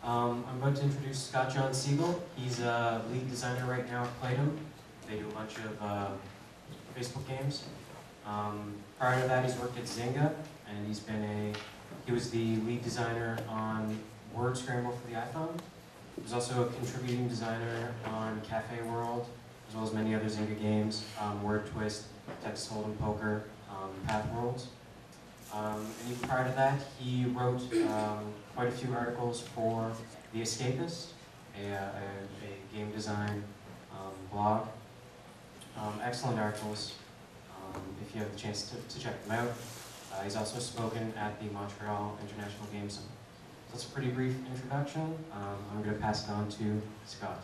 I'm about to introduce Scott Jon Siegel. He's a lead designer right now at Playdom. They do a bunch of Facebook games. Prior to that, he's worked at Zynga, and he was the lead designer on Word Scramble for the iPhone. He was also a contributing designer on Cafe World, as well as many other Zynga games, Word Twist, Texas Hold'em Poker, Path Worlds. And even prior to that, he wrote quite a few articles for The Escapist, a game design blog. Excellent articles, if you have the chance to check them out. He's also spoken at the Montreal International Games Summit. So that's a pretty brief introduction. I'm going to pass it on to Scott.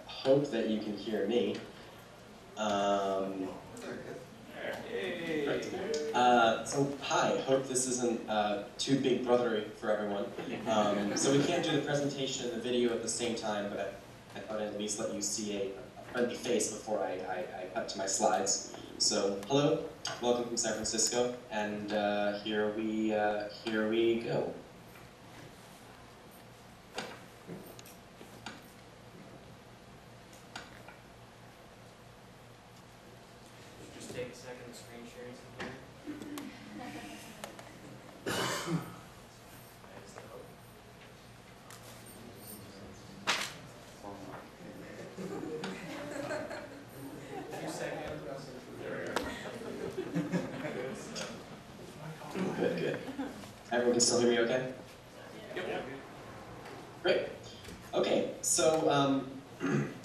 Hope that you can hear me. So hi, hope this isn't too big brothery for everyone. So we can't do the presentation and the video at the same time, but I thought I'd at least let you see a friendly face before I cut to my slides. So hello, welcome from San Francisco, and here we go. Take a second, the screen sharing here. Good. Everyone can still hear me okay? Yep. Great. Okay, so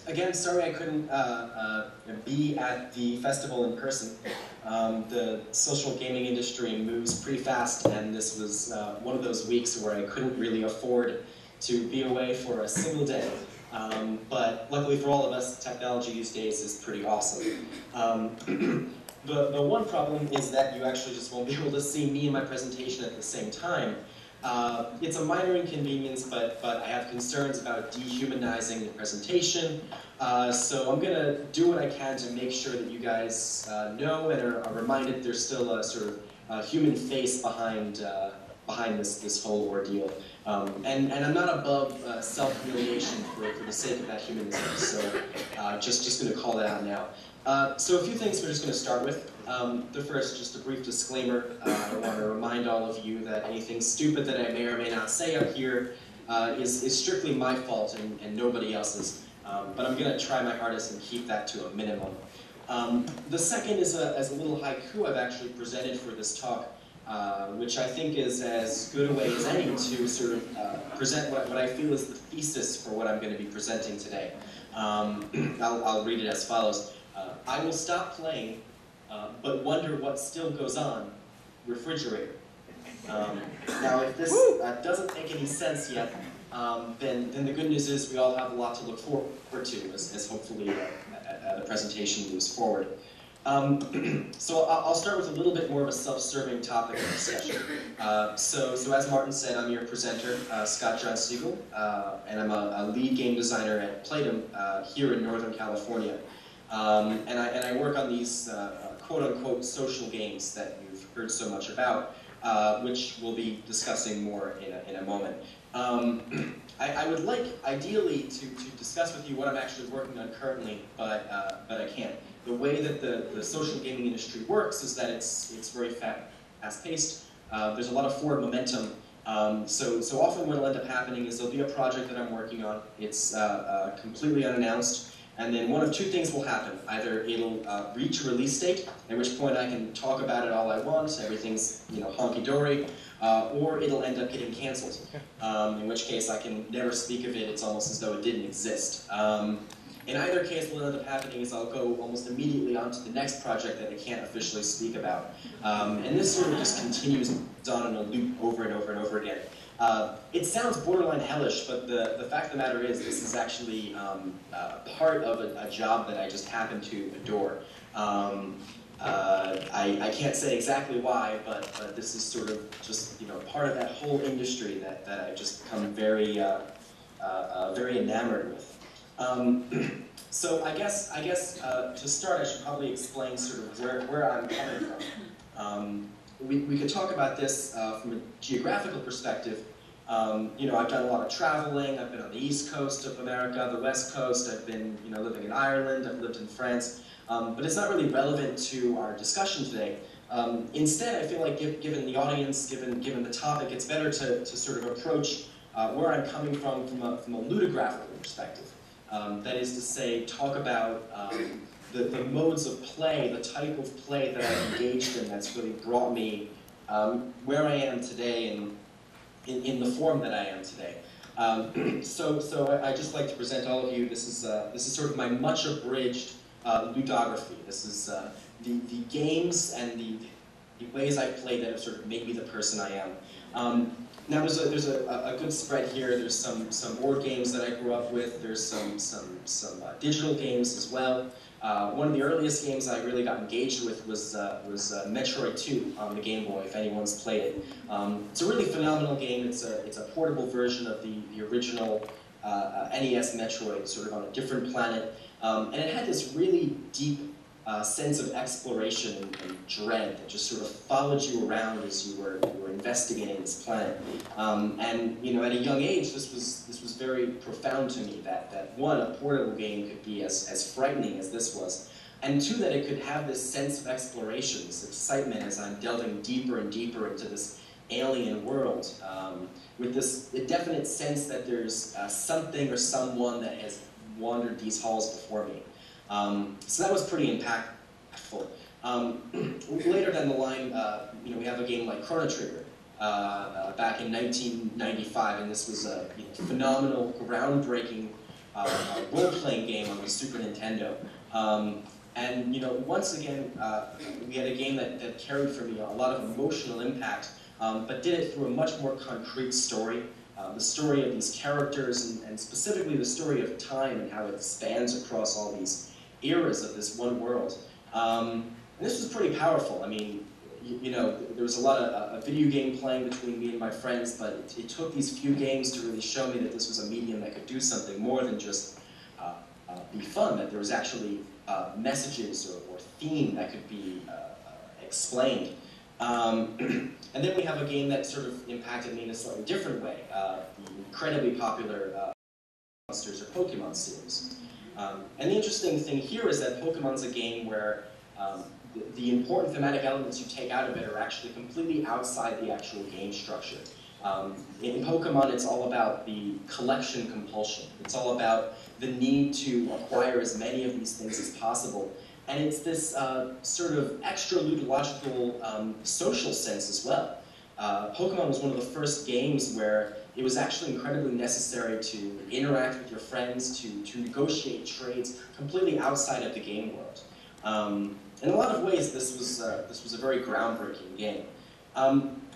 again, sorry I couldn't be at the festival in person. The social gaming industry moves pretty fast, and this was one of those weeks where I couldn't really afford to be away for a single day. But luckily for all of us, technology these days is pretty awesome. The one problem is that you actually just won't be able to see me and my presentation at the same time. It's a minor inconvenience, but I have concerns about dehumanizing the presentation. So I'm going to do what I can to make sure that you guys know and are reminded there's still a sort of human face behind this whole ordeal. And I'm not above self-humiliation for the sake of that humanism, so just going to call that out now. So a few things we're just going to start with. The first, just a brief disclaimer. I want to remind all of you that anything stupid that I may or may not say up here is strictly my fault and nobody else's. But I'm going to try my hardest and keep that to a minimum. The second is a little haiku I've actually presented for this talk, which I think is as good a way as any to sort of present what I feel is the thesis for what I'm going to be presenting today. I'll read it as follows. I will stop playing, but wonder what still goes on. Refrigerator. Now, if this doesn't make any sense yet, then the good news is we all have a lot to look forward to as hopefully the presentation moves forward. So I'll start with a little bit more of a self-serving topic of discussion. So as Martin said, I'm your presenter, Scott Jon Siegel, and I'm a lead game designer at Playdom here in Northern California. And I work on these quote-unquote social games that you've heard so much about, which we'll be discussing more in a moment. I would like, ideally, to discuss with you what I'm actually working on currently, but I can't. The way that the social gaming industry works is that it's very fast-paced. There's a lot of forward momentum. So often what will end up happening is there'll be a project that I'm working on. It's completely unannounced. And then one of two things will happen. Either it'll reach a release date, at which point I can talk about it all I want, everything's honky-dory, or it'll end up getting canceled, in which case I can never speak of it, it's almost as though it didn't exist. In either case, what will end up happening is I'll go almost immediately on to the next project that I can't officially speak about. And this sort of just continues on in a loop over and over and over again. It sounds borderline hellish, but the fact of the matter is this is actually part of a job that I just happen to adore. I can't say exactly why, but this is sort of just part of that whole industry that I've just become very very enamored with. So I guess to start, I should probably explain sort of where I'm coming from. We could talk about this from a geographical perspective. You know, I've done a lot of traveling. I've been on the East Coast of America, the West Coast. I've been, you know, living in Ireland. I've lived in France. But it's not really relevant to our discussion today. Instead, I feel like given the audience, given the topic, it's better to sort of approach where I'm coming from a ludographical perspective. That is to say, talk about the modes of play, the type of play that I've engaged in that's really brought me where I am today and in the form that I am today. So I just like to present all of you. This is sort of my much abridged ludography. This is the games and the ways I play that have sort of made me the person I am. Now there's a good spread here. There's some board games that I grew up with. There's some digital games as well. One of the earliest games I really got engaged with was Metroid 2 on the Game Boy, if anyone's played it. It's a really phenomenal game. It's a portable version of the original NES Metroid, sort of on a different planet. And it had this really deep sense of exploration and dread that just sort of followed you around as you were investigating this planet. And you know, at a young age, this was very profound to me. That one, a portable game could be as frightening as this was, and two, that it could have this sense of exploration, this excitement as I'm delving deeper and deeper into this alien world, with this definite sense that there's something or someone that has wandered these halls before me. So that was pretty impactful. Later down the line, you know, we have a game like Chrono Trigger back in 1995, and this was a phenomenal, groundbreaking role-playing game on the Super Nintendo. And you know, once again, we had a game that carried for me a lot of emotional impact, but did it through a much more concrete story. The story of these characters, and specifically the story of time and how it spans across all these eras of this one world. And this was pretty powerful. I mean, you know, there was a lot of video game playing between me and my friends, but it took these few games to really show me that this was a medium that could do something more than just be fun, that there was actually messages or theme that could be explained. And then we have a game that sort of impacted me in a slightly different way, the incredibly popular Monsters or Pokemon series. And the interesting thing here is that Pokemon's a game where the important thematic elements you take out of it are actually completely outside the actual game structure. In Pokemon, it's all about the collection compulsion. It's all about the need to acquire as many of these things as possible. And it's this sort of extra ludological social sense as well. Pokemon was one of the first games where it was actually incredibly necessary to interact with your friends, to negotiate trades completely outside of the game world. In a lot of ways, this was a very groundbreaking game.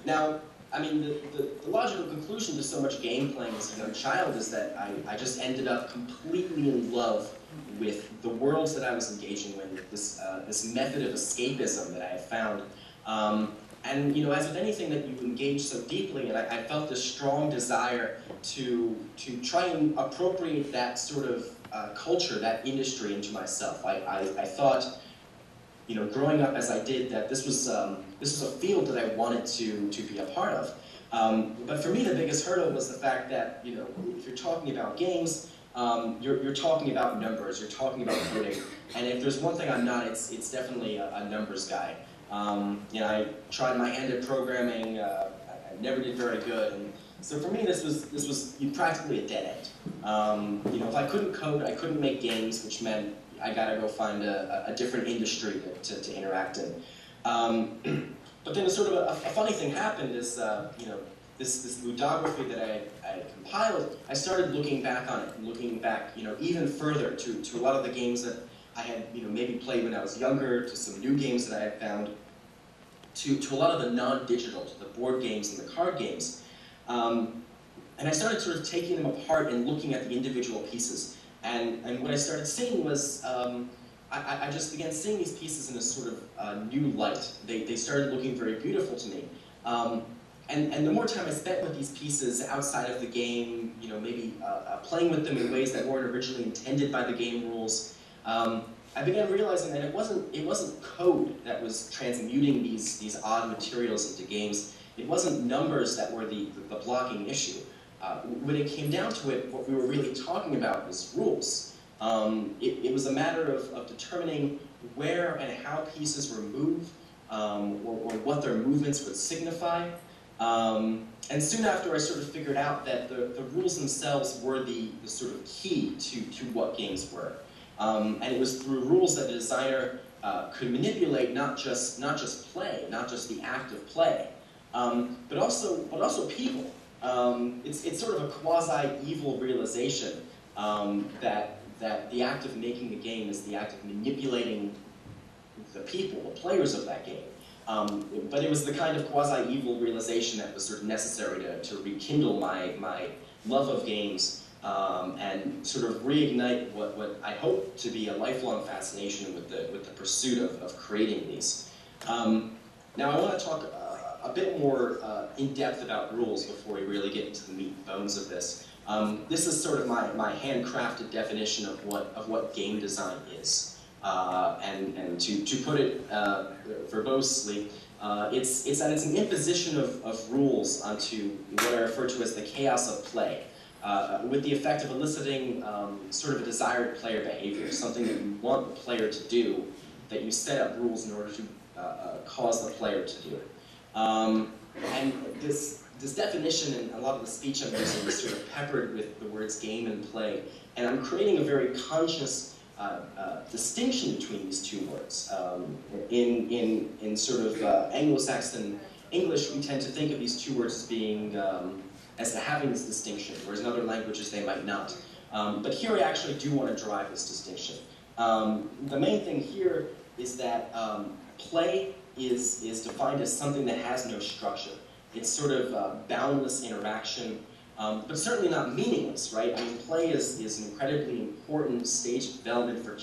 Now, I mean, the logical conclusion to so much game playing as a young child is that I just ended up completely in love with the worlds that I was engaging with, this method of escapism that I had found. And you know, as with anything that you engage so deeply in, I felt this strong desire to try and appropriate that sort of culture, that industry into myself. I thought, you know, growing up as I did, that this was a field that I wanted to be a part of. But for me, the biggest hurdle was the fact that, you know, if you're talking about games, you're talking about numbers, you're talking about coding, and if there's one thing I'm not, it's definitely a numbers guy. You know, I tried my hand at programming, I never did very good, and so for me this was practically a dead end. You know, if I couldn't code, I couldn't make games, which meant I gotta go find a different industry to interact in. But then sort of a funny thing happened is, you know, this ludography that I compiled, I started looking back on it, and looking back, you know, even further to a lot of the games that I had, you know, maybe played when I was younger, to some new games that I had found, to a lot of the non-digital, to the board games and the card games. And I started sort of taking them apart and looking at the individual pieces. And what I started seeing was, I just began seeing these pieces in a sort of new light. They started looking very beautiful to me. and the more time I spent with these pieces outside of the game, maybe playing with them in ways that weren't originally intended by the game rules, I began realizing that it wasn't code that was transmuting these odd materials into games. It wasn't numbers that were the blocking issue. When it came down to it, what we were really talking about was rules. It was a matter of determining where and how pieces were moved, or what their movements would signify. And soon after, I sort of figured out that the rules themselves were the sort of key to what games were. And it was through rules that the designer could manipulate not just play, not just the act of play, but also people. It's sort of a quasi-evil realization that the act of making the game is the act of manipulating the people, the players of that game. But it was the kind of quasi-evil realization that was sort of necessary to rekindle my love of games and sort of reignite what I hope to be a lifelong fascination with the pursuit of creating these. Now I want to talk a bit more in depth about rules before we really get into the meat and bones of this. This is sort of my handcrafted definition of what game design is. And to put it verbosely, it's that it's an imposition of rules onto what I refer to as the chaos of play, with the effect of eliciting sort of a desired player behavior, something that you want the player to do, that you set up rules in order to cause the player to do it. And this definition and a lot of the speech I'm using is sort of peppered with the words game and play, and I'm creating a very conscious distinction between these two words. In sort of Anglo-Saxon English, we tend to think of these two words as being as having this distinction, whereas in other languages they might not. But here I actually do want to drive this distinction. The main thing here is that play is defined as something that has no structure. It's sort of boundless interaction, but certainly not meaningless, right? I mean, play is an incredibly important stage of development for